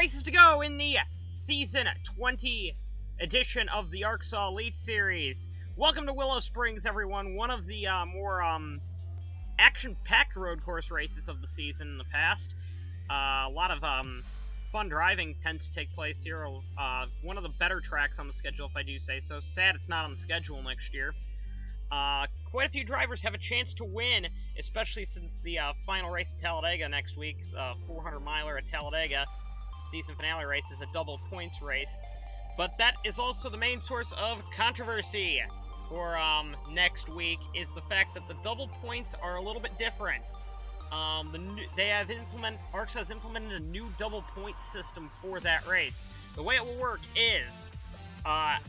races to go in the Season 20 edition of the ARCSOA Elite Series. Welcome to Willow Springs, everyone. One of the more action-packed road course races of the season in the past. A lot of fun driving tends to take place here. One of the better tracks on the schedule, if I do say so. Sad it's not on the schedule next year. Quite a few drivers have a chance to win, especially since the final race at Talladega next week, 400-miler at Talladega. Season finale race is a double points race. But that is also the main source of controversy for next week, is the fact that the double points are a little bit different. ARCSOA has implemented a new double point system for that race. The way it will work is, the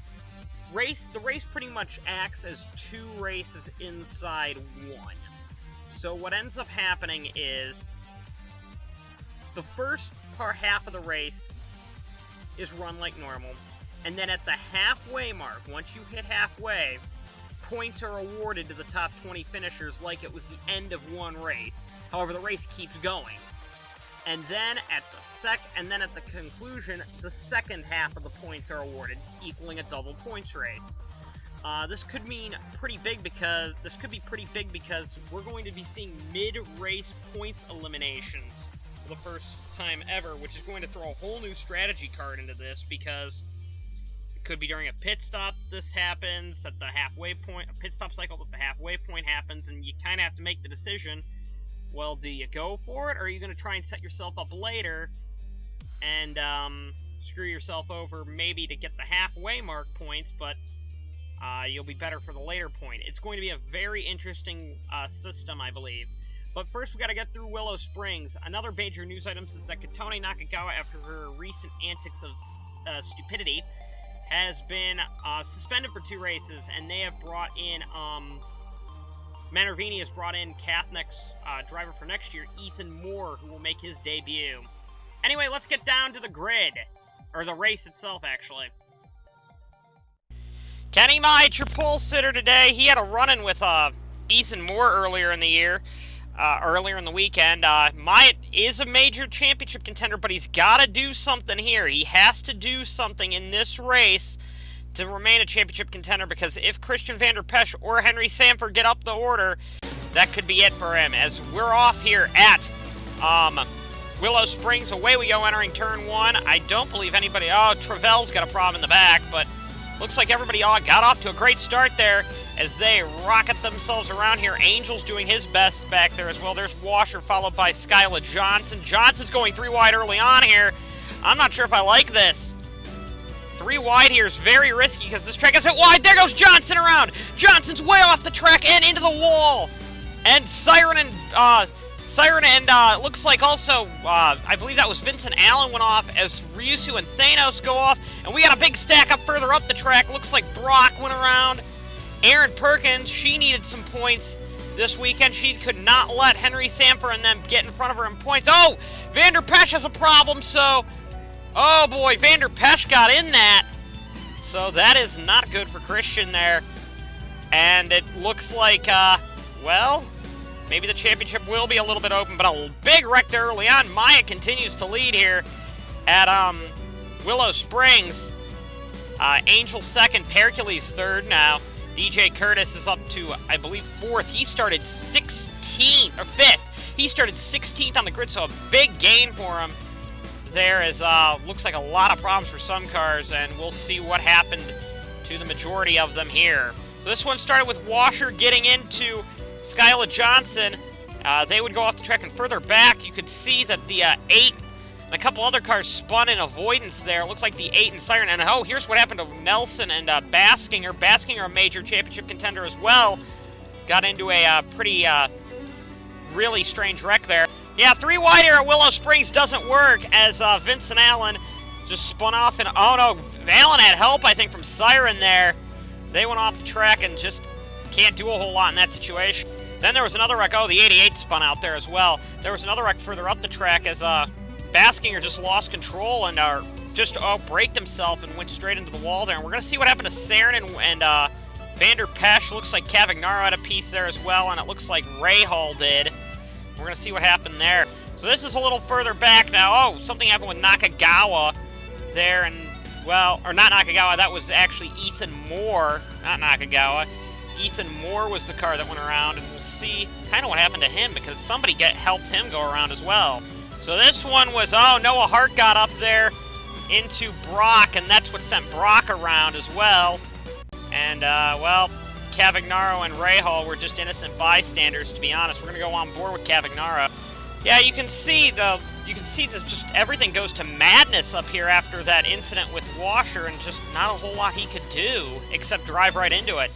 race pretty much acts as two races inside one. So what ends up happening is, the first half of the race is run like normal, and then at the halfway mark, once you hit halfway, points are awarded to the top 20 finishers like it was the end of one race. However, the race keeps going. And then at the conclusion, the second half of the points are awarded, equaling a double points race. This could be pretty big because we're going to be seeing mid-race points eliminations for the first time ever, which is going to throw a whole new strategy card into this, because it could be during a pit stop that this happens, at the halfway point, a pit stop cycle that the halfway point happens, and you kind of have to make the decision, well, do you go for it, or are you going to try and set yourself up later and screw yourself over maybe to get the halfway mark points, but you'll be better for the later point. It's going to be a very interesting system, I believe. But first, we got to get through Willow Springs. Another major news item is that Katone Nakagawa, after her recent antics of stupidity, has been suspended for 2 races, and they have brought in, Manervini has brought in Kathnek's driver for next year, Ethan Moore, who will make his debut. Anyway, let's get down to the grid, or the race itself, actually. Kenny Myatt, your pole sitter today. He had a run-in with Ethan Moore earlier in the year. Earlier in the weekend. Myatt is a major championship contender, but he's got to do something here. He has to do something in this race to remain a championship contender, because if Christian Vander Pesch or Henry Sanford get up the order, that could be it for him. As we're off here at Willow Springs, away we go entering turn 1. I don't believe anybody... Oh, Travell's got a problem in the back, but looks like everybody got off to a great start there as they rocket themselves around here. Angel's doing his best back there as well. There's Washer, followed by Skyla Johnson. Johnson's going 3 wide early on here. I'm not sure if I like this. 3 wide here is very risky because this track isn't wide. There goes Johnson around. Johnson's way off the track and into the wall. And Siren and looks like also, I believe that was Vincent Allen went off as Ryusu and Thanos go off. And we got a big stack up further up the track. Looks like Brock went around. Erin Perkins, she needed some points this weekend. She could not let Henry Sanford and them get in front of her in points. Oh, Vander Pesch has a problem, so... Oh boy, Vander Pesch got in that. So that is not good for Christian there. And it looks like, well, maybe the championship will be a little bit open, but a big wreck there early on. Myatt continues to lead here at Willow Springs. Angel second, Pericles third now. DJ Curtis is up to, I believe, 4th. He started 16th, or 5th. He started 16th on the grid, so a big gain for him there, as looks like a lot of problems for some cars, and we'll see what happened to the majority of them here. So this one started with Washer getting into Skyla Johnson. They would go off the track, and further back, you could see that the 8 and a couple other cars spun in avoidance there. Looks like the 8 and Siren. And oh, here's what happened to Nelson and Baskinger. Baskinger, a major championship contender as well. Got into a pretty, really strange wreck there. Yeah, 3 wide here at Willow Springs doesn't work, as Vincent Allen just spun off. And oh no, Allen had help, I think, from Siren there. They went off the track and just can't do a whole lot in that situation. Then there was another wreck. Oh, the 88 spun out there as well. There was another wreck further up the track as Baskinger just lost control and braked himself and went straight into the wall there. And we're going to see what happened to Saren and Vander Pesch. Looks like Cavagnaro had a piece there as well, and it looks like Rahal did. We're going to see what happened there. So this is a little further back now. Oh, something happened with Nakagawa there, and, well, or not Nakagawa, that was actually Ethan Moore, not Nakagawa. Ethan Moore was the car that went around, and we'll see kind of what happened to him, because somebody helped him go around as well. So this one was, oh, Noah Hart got up there into Brock, and that's what sent Brock around as well. And, well, Cavagnaro and Rahal were just innocent bystanders, to be honest. We're going to go on board with Cavagnaro. Yeah, you can see that just everything goes to madness up here after that incident with Washer, and just not a whole lot he could do except drive right into it.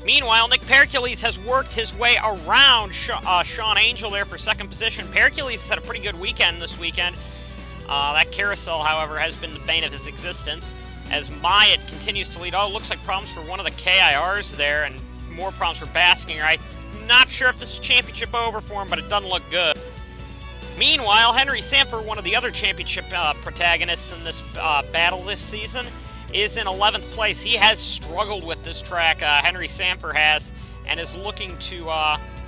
Meanwhile, Nick Percules has worked his way around Sean Angel there for second position. Percules has had a pretty good weekend this weekend. That carousel, however, has been the bane of his existence, as Myatt continues to lead. Oh, looks like problems for one of the KIRs there, and more problems for Baskinger. I'm not sure if this is championship over for him, but it doesn't look good. Meanwhile, Henry Sanford, one of the other championship protagonists in this battle this season, is in 11th place. He has struggled with this track, Henry Sanford has, and is looking to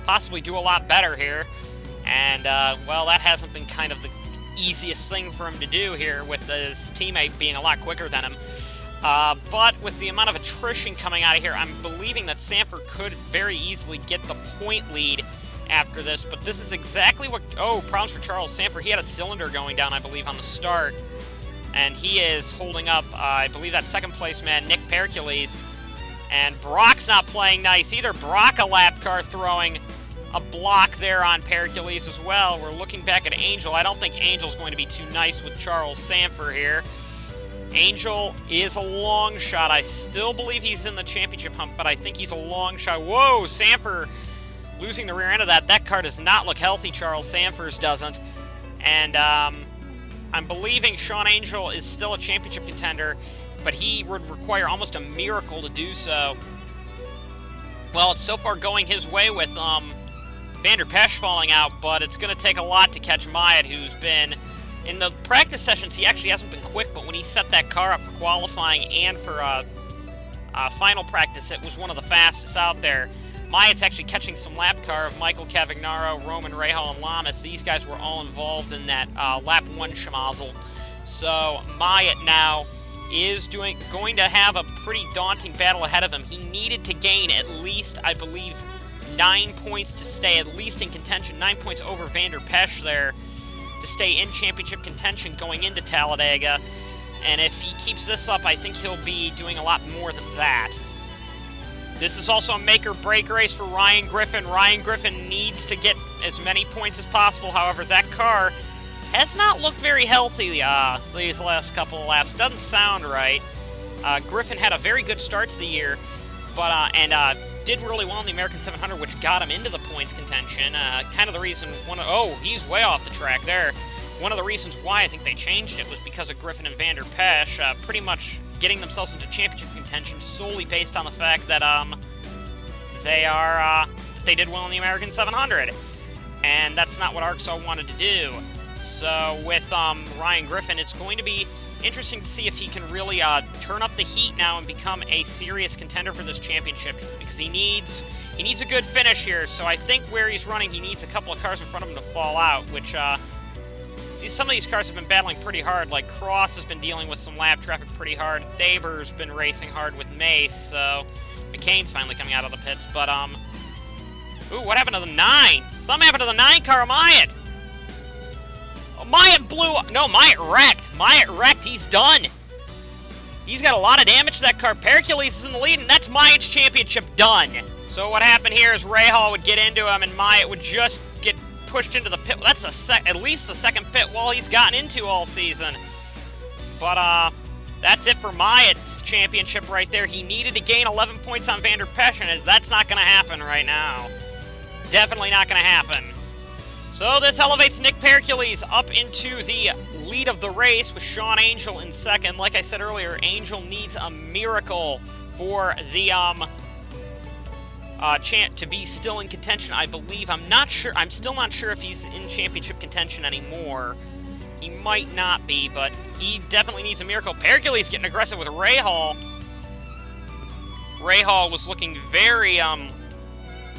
possibly do a lot better here. And, well, that hasn't been kind of the easiest thing for him to do here, with his teammate being a lot quicker than him. But with the amount of attrition coming out of here, I'm believing that Sanford could very easily get the point lead after this. But this is exactly what... Oh, problems for Charles Sanford. He had a cylinder going down, I believe, on the start. And he is holding up, I believe, that second place man, Nick Percules. And Brock's not playing nice either. Brock, a lap car, throwing a block there on Percules as well. We're looking back at Angel. I don't think Angel's going to be too nice with Charles Sanford here. Angel is a long shot. I still believe he's in the championship hunt, but I think he's a long shot. Whoa, Sanford losing the rear end of that. That car does not look healthy. Charles Sanford's doesn't. And I'm believing Sean Angel is still a championship contender, but he would require almost a miracle to do so. Well, it's so far going his way with Vander Pesch falling out, but it's going to take a lot to catch Myatt, who's been... In the practice sessions, he actually hasn't been quick, but when he set that car up for qualifying and for final practice, it was one of the fastest out there. Myatt's actually catching some lap car of Michael Cavagnaro, Roman Rahal, and Lamas. These guys were all involved in that lap 1 schmozzle. So Myatt now is going to have a pretty daunting battle ahead of him. He needed to gain at least, I believe, 9 points to stay at least in contention. 9 points over Vander Pesch there to stay in championship contention going into Talladega. And if he keeps this up, I think he'll be doing a lot more than that. This is also a make-or-break race for Ryan Griffin. Ryan Griffin needs to get as many points as possible. However, that car has not looked very healthy these last couple of laps. Doesn't sound right. Griffin had a very good start to the year, but did really well in the American 700, which got him into the points contention. Kind of the reason... Oh, he's way off the track there. One of the reasons why I think they changed it was because of Griffin and Vander Pesch pretty much getting themselves into championship contention solely based on the fact that they did well in the American 700. And that's not what ARCSOA wanted to do. So with Ryan Griffin, it's going to be interesting to see if he can really turn up the heat now and become a serious contender for this championship, because he needs a good finish here. So I think where he's running, he needs a couple of cars in front of him to fall out, which some of these cars have been battling pretty hard. Like Cross has been dealing with some lap traffic pretty hard. Thaber's been racing hard with Mace, so McCain's finally coming out of the pits. But ooh, what happened to the 9? Something happened to the 9 car of Myatt. Myatt blew... No, Myatt wrecked. Myatt wrecked. He's done. He's got a lot of damage to that car. Percules is in the lead, and that's Myatt's championship done. So what happened here is Rahal would get into him, and Myatt would just get pushed into the pit. That's at least the second pit wall he's gotten into all season. But that's it for Myatt's championship right there. He needed to gain 11 points on Vander Pesch, and that's not going to happen right now. Definitely not going to happen. So this elevates Nick Percules up into the lead of the race with Sean Angel in second. Like I said earlier, Angel needs a miracle for the to be still in contention, I believe. I'm still not sure if he's in championship contention anymore. He might not be, but he definitely needs a miracle. Percules getting aggressive with Rahal. Rahal was looking very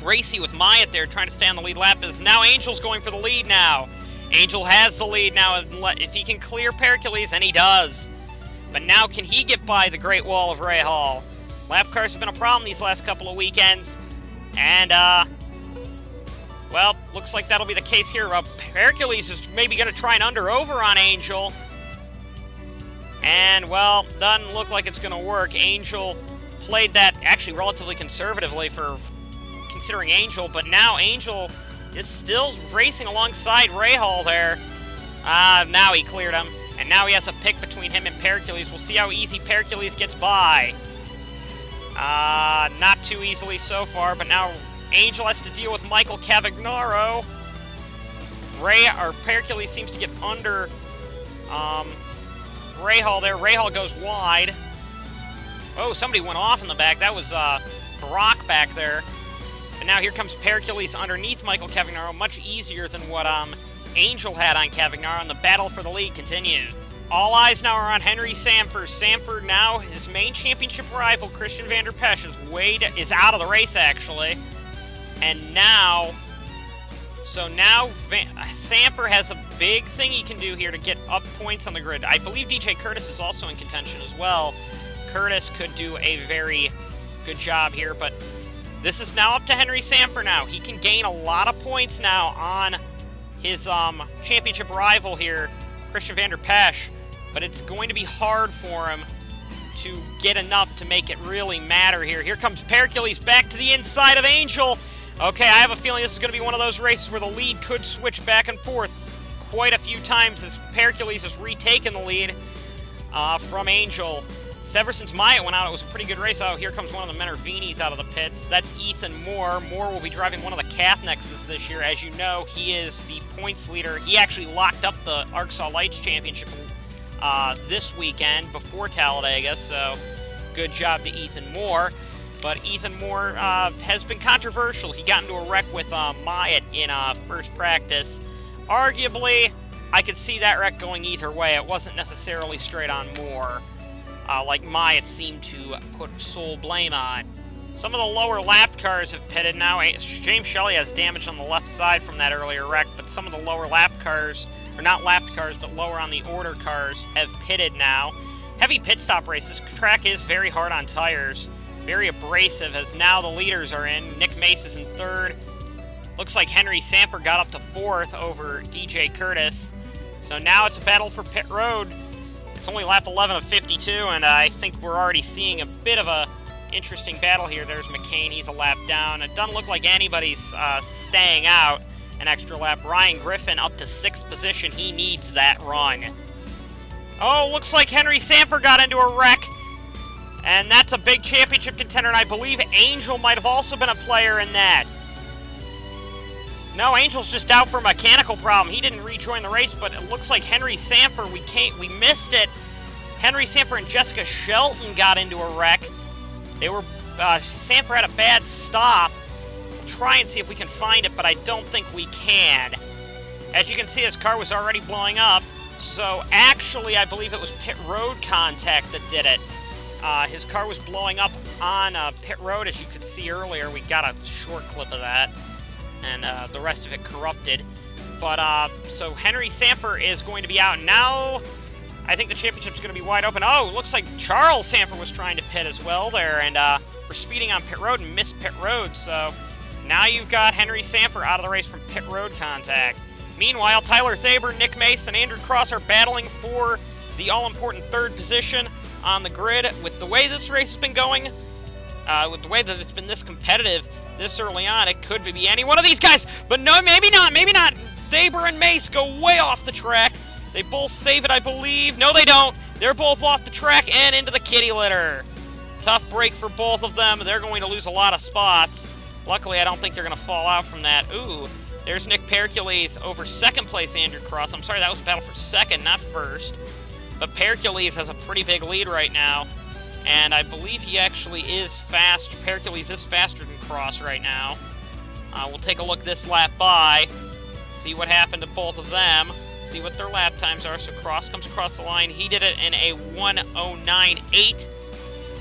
racy with Myatt there, trying to stay on the lead lap. As now Angel's going for the lead now. Angel has the lead now, if he can clear Pericles, and he does. But now can he get by the Great Wall of Rahal? Lap cars have been a problem these last couple of weekends. And, well, looks like that'll be the case here. Pericles is maybe going to try and under-over on Angel. And, well, doesn't look like it's going to work. Angel played that actually relatively conservatively for considering Angel, but now Angel is still racing alongside Rahal there. Now he cleared him, and now he has a pick between him and Pericles. We'll see how easy Pericles gets by. Not too easily so far, but now Angel has to deal with Michael Cavagnaro. Pericles seems to get under Rahal there. Rahal goes wide. Oh, somebody went off in the back. That was Brock back there. And now here comes Pericles underneath Michael Cavagnaro. Much easier than what Angel had on Cavagnaro, and the battle for the lead continues. All eyes now are on Henry Sanford. Sanford now, his main championship rival, Christian Vander Pesch, is out of the race, actually. And now... So now Sanford has a big thing he can do here to get up points on the grid. I believe DJ Curtis is also in contention as well. Curtis could do a very good job here, but this is now up to Henry Sanford now. He can gain a lot of points now on his championship rival here, Christian Vander Pesch, but it's going to be hard for him to get enough to make it really matter here. Here comes Pericles back to the inside of Angel. Okay, I have a feeling this is going to be one of those races where the lead could switch back and forth quite a few times as Pericles has retaken the lead from Angel. Ever since Myatt went out, it was a pretty good race. Oh, here comes one of the Minervinis out of the pits. That's Ethan Moore. Moore will be driving one of the Cathnexes this year. As you know, he is the points leader. He actually locked up the ARCSOA Lights Championship this weekend before Talladega, so good job to Ethan Moore. But Ethan Moore has been controversial. He got into a wreck with Myatt in first practice. Arguably, I could see that wreck going either way. It wasn't necessarily straight on Moore, like Myatt seemed to put sole blame on. Some of the lower lapped cars have pitted now. James Shelley has damage on the left side from that earlier wreck, but some of the lower lapped cars, or not lapped cars, but lower on the order cars, have pitted now. Heavy pit stop race. This track is very hard on tires. Very abrasive, as now the leaders are in. Nick Mace is in third. Looks like Henry Sanford got up to fourth over DJ Curtis. So now it's a battle for pit road. It's only lap 11 of 52, and I think we're already seeing a bit of a interesting battle here. There's McCain, he's a lap down. It doesn't look like anybody's staying out an extra lap. Ryan Griffin up to 6th position. He needs that run. Oh, looks like Henry Sanford got into a wreck. And that's a big championship contender, and I believe Angel might have also been a player in that. No, Angel's just out for a mechanical problem. He didn't rejoin the race, but it looks like Henry Sanford, we missed it. Henry Sanford and Jessica Shelton got into a wreck. Sanford had a bad stop. We'll try and see if we can find it, but I don't think we can. As you can see, his car was already blowing up. So actually, I believe it was pit road contact that did it. His car was blowing up on pit road, as you could see earlier. We got a short clip of that, and the rest of it corrupted. But, so Henry Sanford is going to be out. Now, I think the championship's going to be wide open. Oh, looks like Charles Sanford was trying to pit as well there, and we're speeding on pit road and missed pit road. So now you've got Henry Sanford out of the race from pit road contact. Meanwhile, Tyler Thaber, Nick Mace, and Andrew Cross are battling for the all-important third position on the grid. With the way this race has been going, with the way that it's been this competitive this early on, it could be any one of these guys. But no, maybe not. Thaber and Mace go way off the track. They both save it, I believe. No, they don't. They're both off the track and into the kitty litter. Tough break for both of them. They're going to lose a lot of spots. Luckily, I don't think they're going to fall out from that. Ooh, there's Nick Pericles over second place Andrew Cross. I'm sorry, that was a battle for second, not first. But Pericles has a pretty big lead right now, and I believe he actually is fast. Pericles is faster than Cross right now. We'll take a look this lap by, see what happened to both of them, see what their lap times are. So Cross comes across the line. He did it in a 1:09.8.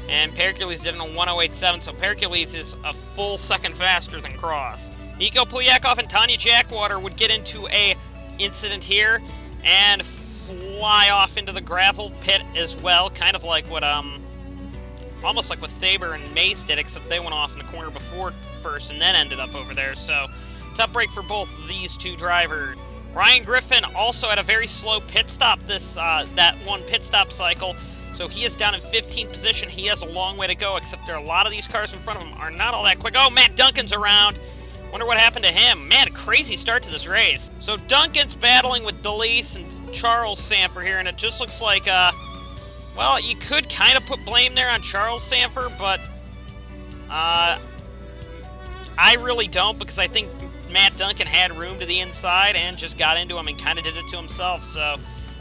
And Pericles did it in a 1:08.7, so Pericles is a full second faster than Cross. Nico Pulyakov and Tanya Jackwater would get into a incident here and fly off into the gravel pit as well, kind of like what, almost like what Thaber and Mace did, except they went off in the corner before first and then ended up over there, so tough break for both these two drivers. Ryan Griffin also had a very slow pit stop that one pit stop cycle, so he is down in 15th position. He has a long way to go, except there are a lot of these cars in front of him are not all that quick. Oh, Matt Duncan's around. Wonder what happened to him. Man, a crazy start to this race. So Duncan's battling with DeLeese and Charles Sanford here, and it just looks like, well, you could kind of put blame there on Charles Sanford, but I really don't, because I think Matt Duncan had room to the inside and just got into him and kind of did it to himself. So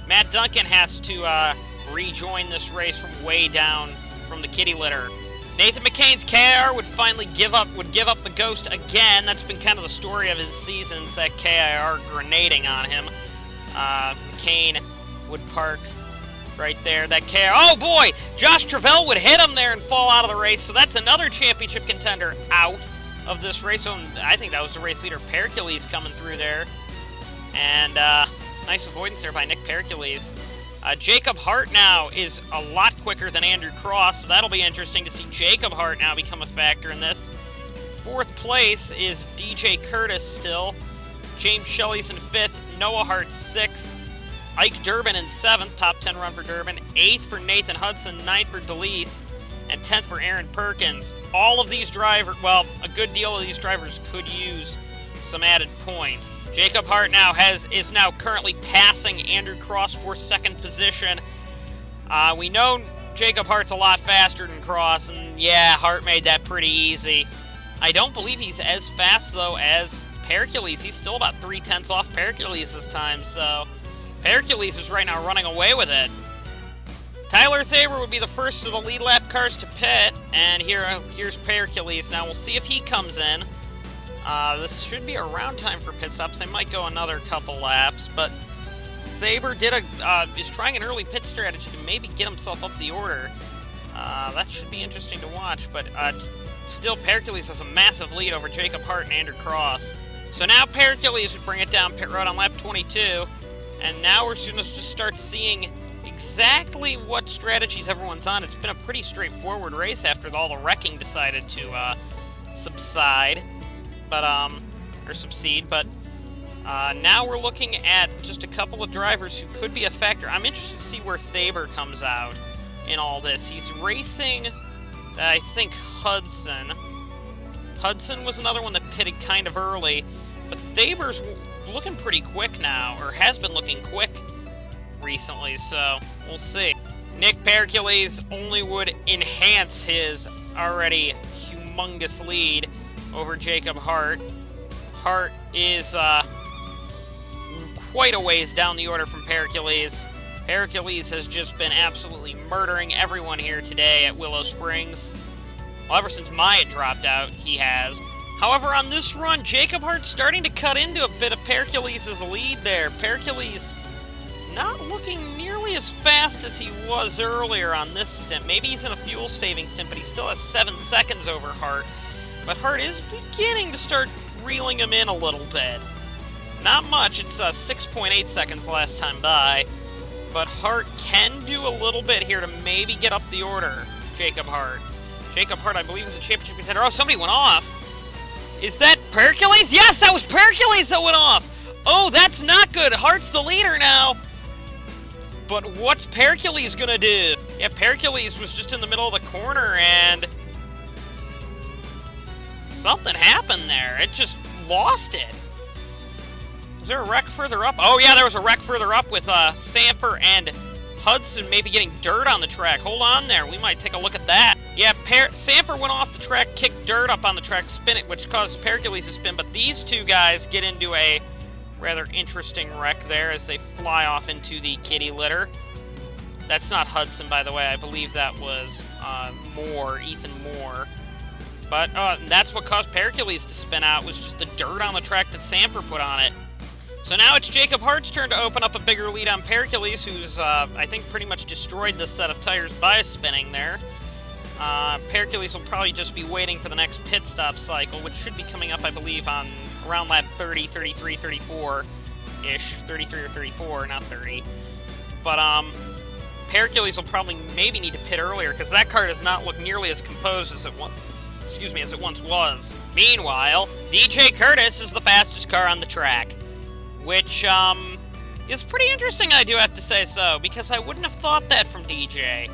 Matt Duncan has to rejoin this race from way down from the kitty litter. Nathan McCain's KIR would finally give up the ghost again. That's been kind of the story of his seasons, that KIR grenading on him. McCain would park right there. That KIR, oh boy! Josh Travell would hit him there and fall out of the race, so that's another championship contender out of this race. So I think that was the race leader, Pericles, coming through there. And nice avoidance there by Nick Pericles. Jacob Hart now is a lot quicker than Andrew Cross, so that'll be interesting to see Jacob Hart now become a factor in this. 4th place is DJ Curtis still. James Shelley's in 5th. Noah Hart 6th. Ike Durbin in 7th. Top 10 run for Durbin. 8th for Nathan Hudson. 9th for DeLeese. And 10th for Aaron Perkins. All of these drivers, well, a good deal of these drivers could use some added points. Jacob Hart now is now currently passing Andrew Cross for 2nd position. We know Jacob Hart's a lot faster than Cross, and yeah, Hart made that pretty easy. I don't believe he's as fast, though, as Pericles. He's still about 3/10 off Pericles this time, so Pericles is right now running away with it. Tyler Thaber would be the first of the lead lap cars to pit, and here's Pericles. Now we'll see if he comes in. This should be around time for pit stops. They might go another couple laps, but Thaber is trying an early pit strategy to maybe get himself up the order. That should be interesting to watch, but still Pericles has a massive lead over Jacob Hart and Andrew Cross. So now Pericles would bring it down pit road on lap 22, and now we're going to just start seeing exactly what strategies everyone's on. It's been a pretty straightforward race after all the wrecking decided to subside. But now we're looking at just a couple of drivers who could be a factor. I'm interested to see where Thaber comes out in all this. He's racing, I think, Hudson. Hudson was another one that pitted kind of early, but Thaber's looking pretty quick now, or has been looking quick recently, so we'll see. Nick Pericles only would enhance his already humongous lead over Jacob Hart. Hart is quite a ways down the order from Pericles. Pericles has just been absolutely murdering everyone here today at Willow Springs. Well, ever since Myatt dropped out, he has. However, on this run, Jacob Hart's starting to cut into a bit of Pericles' lead there. Pericles not looking nearly as fast as he was earlier on this stint. Maybe he's in a fuel-saving stint, but he still has 7 seconds over Hart. But Hart is beginning to start reeling him in a little bit. Not much, it's 6.8 seconds last time by, but Hart can do a little bit here to maybe get up the order, Jacob Hart. Jacob Hart, I believe, is a championship contender. Oh, somebody went off. Is that Pericles? Yes, that was Pericles that went off! Oh, that's not good. Hart's the leader now. But what's Pericles gonna do? Yeah, Pericles was just in the middle of the corner, and something happened there. It just lost it. Was there a wreck further up? Oh, yeah, there was a wreck further up with Sanford and Hudson maybe getting dirt on the track. Hold on there. We might take a look at that. Yeah, Sanford went off the track, kicked dirt up on the track, spin it, which caused Pericles to spin. But these two guys get into a rather interesting wreck there as they fly off into the kitty litter. That's not Hudson, by the way. I believe that was Ethan Moore. But that's what caused Pericles to spin out, was just the dirt on the track that Sanford put on it. So now it's Jacob Hart's turn to open up a bigger lead on Pericles, who's, I think, pretty much destroyed this set of tires by spinning there. Pericles will probably just be waiting for the next pit stop cycle, which should be coming up, I believe, on around lap 30, 33, 34-ish. 33 or 34, not 30. But, Pericles will probably maybe need to pit earlier, because that car does not look nearly as composed as it once was. Meanwhile, DJ Curtis is the fastest car on the track, which, is pretty interesting, I do have to say so, because I wouldn't have thought that from DJ.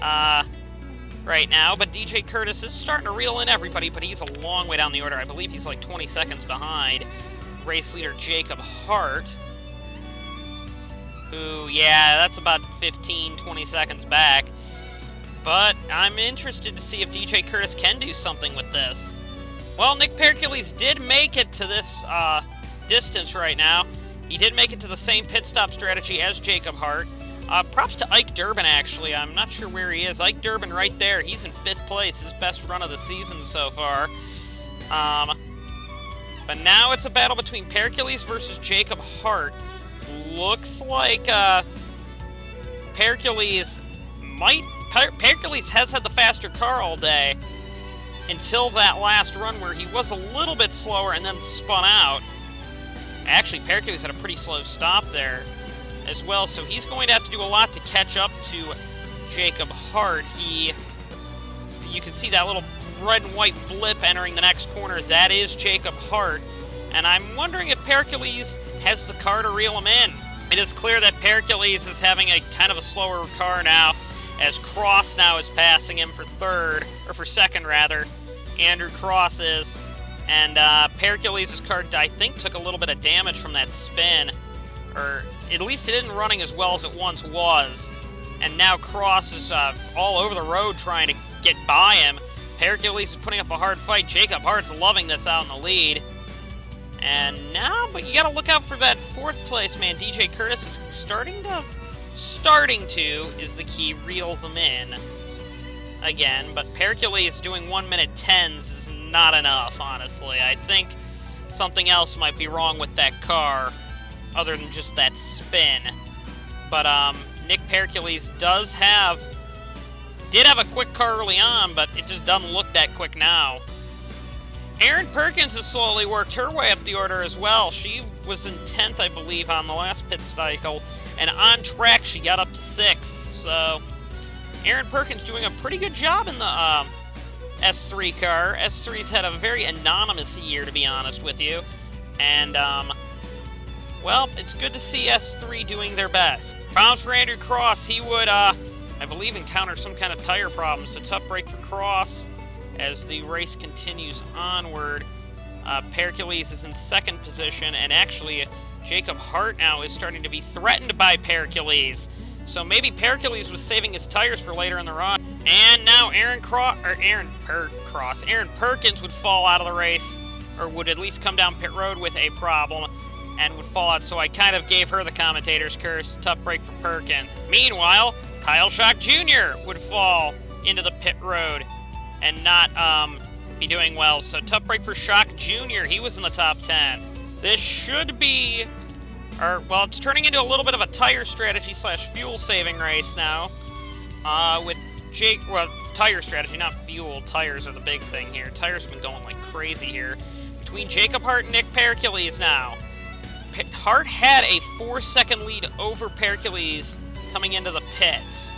Right now, but DJ Curtis is starting to reel in everybody, but he's a long way down the order. I believe he's like 20 seconds behind race leader Jacob Hart, who, yeah, that's about 15, 20 seconds back. But I'm interested to see if DJ Curtis can do something with this. Well, Nick Pericles did make it to this distance right now. He did make it to the same pit stop strategy as Jacob Hart. Props to Ike Durbin, actually. I'm not sure where he is. Ike Durbin right there. He's in 5th place. His best run of the season so far. But now it's a battle between Pericles versus Jacob Hart. Looks like Pericles has had the faster car all day until that last run where he was a little bit slower and then spun out. Actually, Pericles had a pretty slow stop there as well, so he's going to have to do a lot to catch up to Jacob Hart. You can see that little red and white blip entering the next corner. That is Jacob Hart, and I'm wondering if Pericles has the car to reel him in. It is clear that Pericles is having a kind of a slower car now, as Cross now is passing him for second rather. Andrew Cross is, and Pericles' car, I think, took a little bit of damage from that spin, or at least it isn't running as well as it once was. And now Cross is all over the road trying to get by him. Pericles is putting up a hard fight. Jacob Hart's loving this out in the lead. And now, but you gotta look out for that 4th place, man. DJ Curtis is starting to is the key, reel them in again. But Pericles doing 1:10 is not enough, honestly. I think something else might be wrong with that car, other than just that spin. But Nick Pericles did have a quick car early on, but it just doesn't look that quick now. Erin Perkins has slowly worked her way up the order as well. She was in 10th, I believe, on the last pit cycle, and on track she got up to 6th. So Erin Perkins doing a pretty good job in the S3 car. S3's had a very anonymous year, to be honest with you. And, well, it's good to see S3 doing their best. Problems for Andrew Cross. He would, I believe, encounter some kind of tire problem, so tough break for Cross as the race continues onward. Pericles is in 2nd position, and actually Jacob Hart now is starting to be threatened by Pericles. So maybe Pericles was saving his tires for later in the run. And now Aaron Perkins would fall out of the race, or would at least come down pit road with a problem, and would fall out, so I kind of gave her the commentator's curse. Tough break for Perkin. Meanwhile, Kyle Schock Jr. would fall into the pit road and not be doing well. So tough break for Schock Jr. He was in the top 10. This should be, well, it's turning into a little bit of a tire strategy / fuel saving race now. With tire strategy, not fuel. Tires are the big thing here. Tires have been going like crazy here. Between Jacob Hart and Nick Pericles now. Hart had a 4-second lead over Pericles coming into the pits.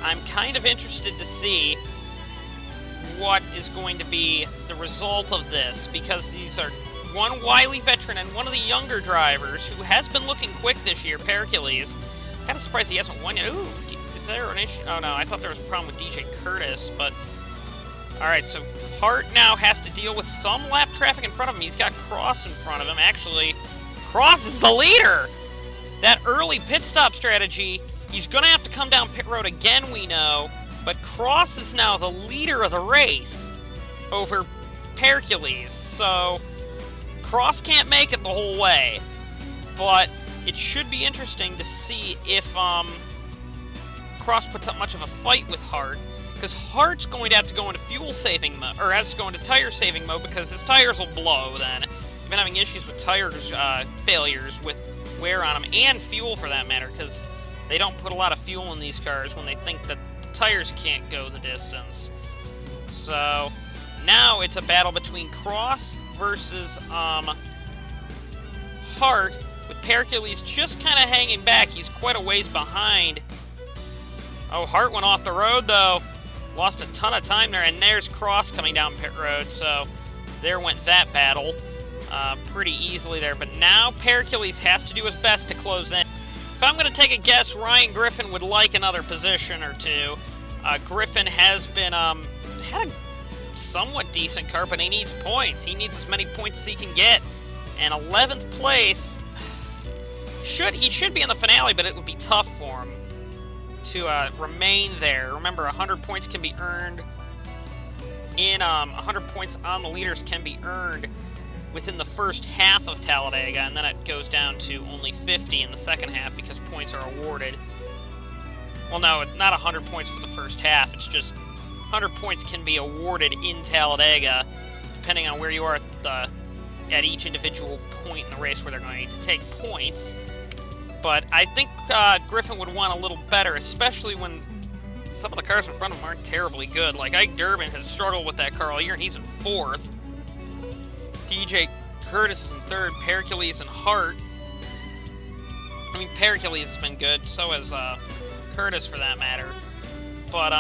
I'm kind of interested to see what is going to be the result of this, because these are one wily veteran and one of the younger drivers who has been looking quick this year, Pericles. Kind of surprised he hasn't won yet. Ooh, is there an issue? Oh no, I thought there was a problem with DJ Curtis, but... Alright, so Hart now has to deal with some lap traffic in front of him. He's got Cross in front of him. Actually, Cross is the leader! That early pit stop strategy, he's going to have to come down pit road again, we know, but Cross is now the leader of the race over Pericles, so Cross can't make it the whole way, but it should be interesting to see if Cross puts up much of a fight with Hart, because Hart's going to have to go into fuel-saving mode, or has to go into tire-saving mode, because his tires will blow then. You've been having issues with tires failures with wear on them, and fuel for that matter, because they don't put a lot of fuel in these cars when they think that the tires can't go the distance. So now it's a battle between Cross versus Hart, with Pericles just kind of hanging back. He's quite a ways behind. Oh, Hart went off the road, though. Lost a ton of time there, and there's Cross coming down pit road, so there went that battle pretty easily there. But now Pericles has to do his best to close in. If I'm going to take a guess, Ryan Griffin would like another position or two. Griffin has been had a somewhat decent car, but he needs points. He needs as many points as he can get. And 11th place, he should be in the finale, but it would be tough for him to remain there. Remember, 100 points can be earned in 100 points on the leaders can be earned within the first half of Talladega, and then it goes down to only 50 in the second half because points are awarded. Well, no, not 100 points for the first half. It's just 100 points can be awarded in Talladega, depending on where you are at each individual point in the race where they're going to take points. But I think Griffin would want a little better, especially when some of the cars in front of him aren't terribly good. Like Ike Durbin has struggled with that car all year, and he's in 4th. DJ Curtis in 3rd, Pericles and Hart. I mean, Pericles has been good, so has Curtis for that matter. But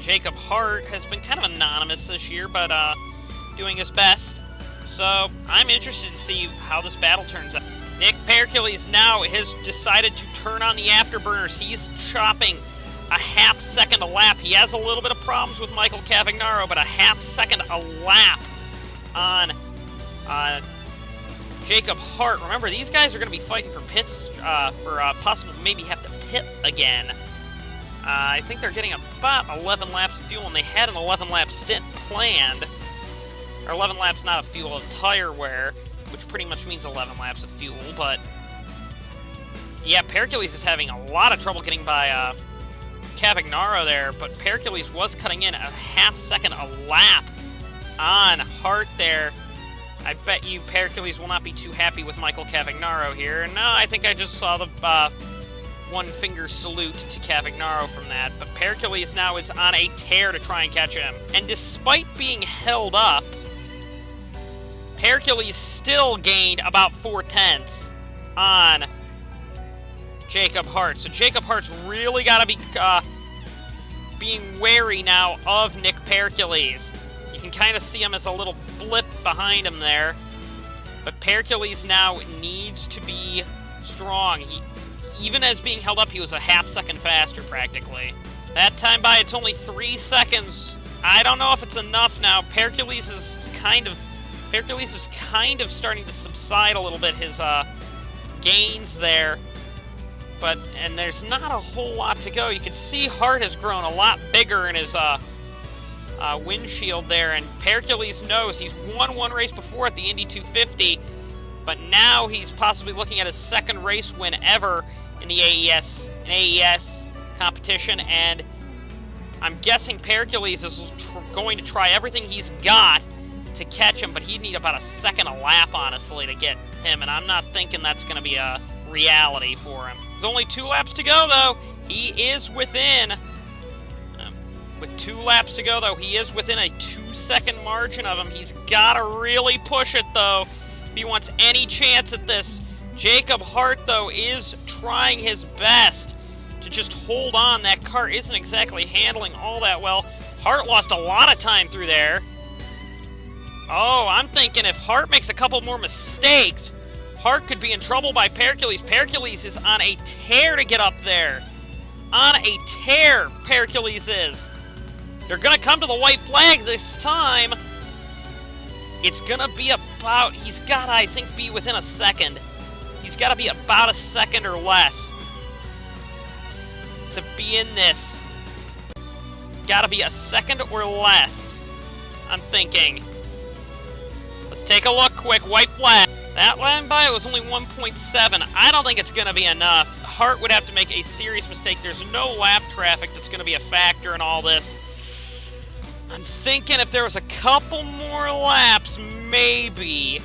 Jacob Hart has been kind of anonymous this year, but doing his best. So I'm interested to see how this battle turns out. Nick Pericles now has decided to turn on the afterburners. He's chopping a half second a lap. He has a little bit of problems with Michael Cavagnaro, but a half second a lap on Jacob Hart. Remember, these guys are going to be fighting for pits, for possible maybe have to pit again. I think they're getting about 11 laps of fuel, and they had an 11-lap stint planned. Or 11 laps, not of fuel, of tire wear, which pretty much means 11 laps of fuel, but yeah, Pericles is having a lot of trouble getting by Cavagnaro there, but Pericles was cutting in a half second a lap on Hart there. I bet you Pericles will not be too happy with Michael Cavagnaro here. No, I think I just saw the one-finger salute to Cavagnaro from that, but Pericles now is on a tear to try and catch him. And despite being held up, Pericles still gained about 4/10 on Jacob Hart. So Jacob Hart's really got to be being wary now of Nick Pericles. You can kind of see him as a little blip behind him there. But Pericles now needs to be strong. Even as being held up, he was a half second faster practically. That time by, it's only 3 seconds. I don't know if it's enough now. Pericles is kind of starting to subside a little bit, his gains there. And there's not a whole lot to go. You can see Hart has grown a lot bigger in his windshield there, and Pericles knows he's won one race before at the Indy 250, but now he's possibly looking at his second race win ever in the AES competition, and I'm guessing Pericles is going to try everything he's got to catch him, but he'd need about a second a lap, honestly, to get him, and I'm not thinking that's going to be a reality for him. There's only 2 laps to go, though. He is within... With 2 laps to go, though, he is within a 2-second margin of him. He's got to really push it, though, if he wants any chance at this. Jacob Hart, though, is trying his best to just hold on. That car isn't exactly handling all that well. Hart lost a lot of time through there. Oh, I'm thinking if Hart makes a couple more mistakes, Hart could be in trouble by Pericles. Pericles is on a tear to get up there. On a tear, Pericles is. They're going to come to the white flag this time. It's going to be about... He's got to, I think, be within a second. He's got to be about a second or less to be in this. Got to be a second or less, I'm thinking. Let's take a look quick. White flag. That line by was only 1.7. I don't think it's going to be enough. Hart would have to make a serious mistake. There's no lap traffic that's going to be a factor in all this. I'm thinking if there was a couple more laps, maybe.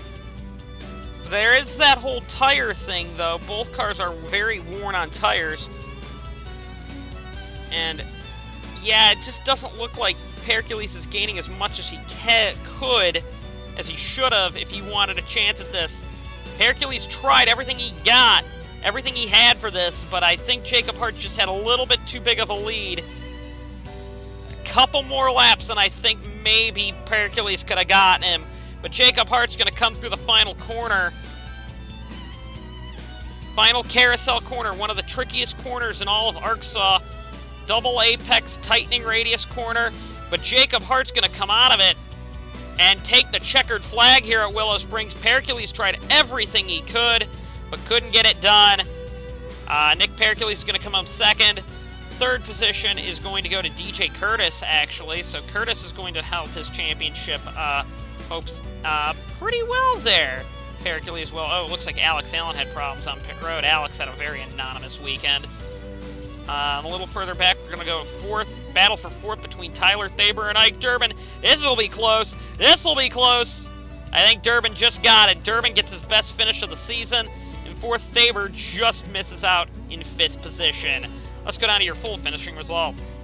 There is that whole tire thing, though. Both cars are very worn on tires. And yeah, it just doesn't look like Hercules is gaining as much as he could, as he should have if he wanted a chance at this. Hercules tried everything he got, everything he had for this, but I think Jacob Hart just had a little bit too big of a lead. A couple more laps, and I think maybe Hercules could have gotten him. But Jacob Hart's going to come through the final corner. Final carousel corner, one of the trickiest corners in all of ARCSOA. Double apex tightening radius corner. But Jacob Hart's going to come out of it and take the checkered flag here at Willow Springs. Hercules tried everything he could, but couldn't get it done. Nick Hercules is going to come up second. Third position is going to go to DJ Curtis, actually. So Curtis is going to help his championship hopes pretty well there. Hercules will. Oh, it looks like Alex Allen had problems on pit road. Alex had a very anonymous weekend. A little further back, we're going to go fourth. Battle for fourth between Tyler Thaber and Ike Durbin. This will be close. This will be close. I think Durbin just got it. Durbin gets his best finish of the season. In fourth, Thaber just misses out in fifth position. Let's go down to your full finishing results.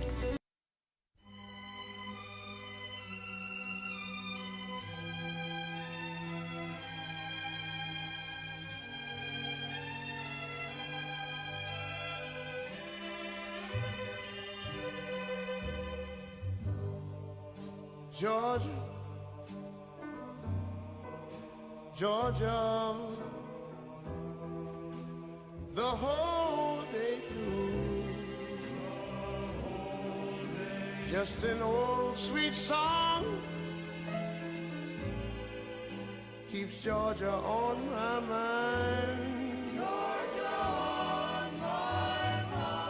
Georgia, Georgia, the whole day through, just an old sweet song keeps Georgia on my mind. Georgia on my mind.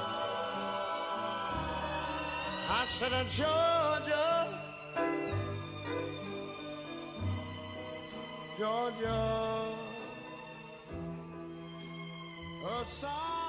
I said, Georgia, Georgia, a song.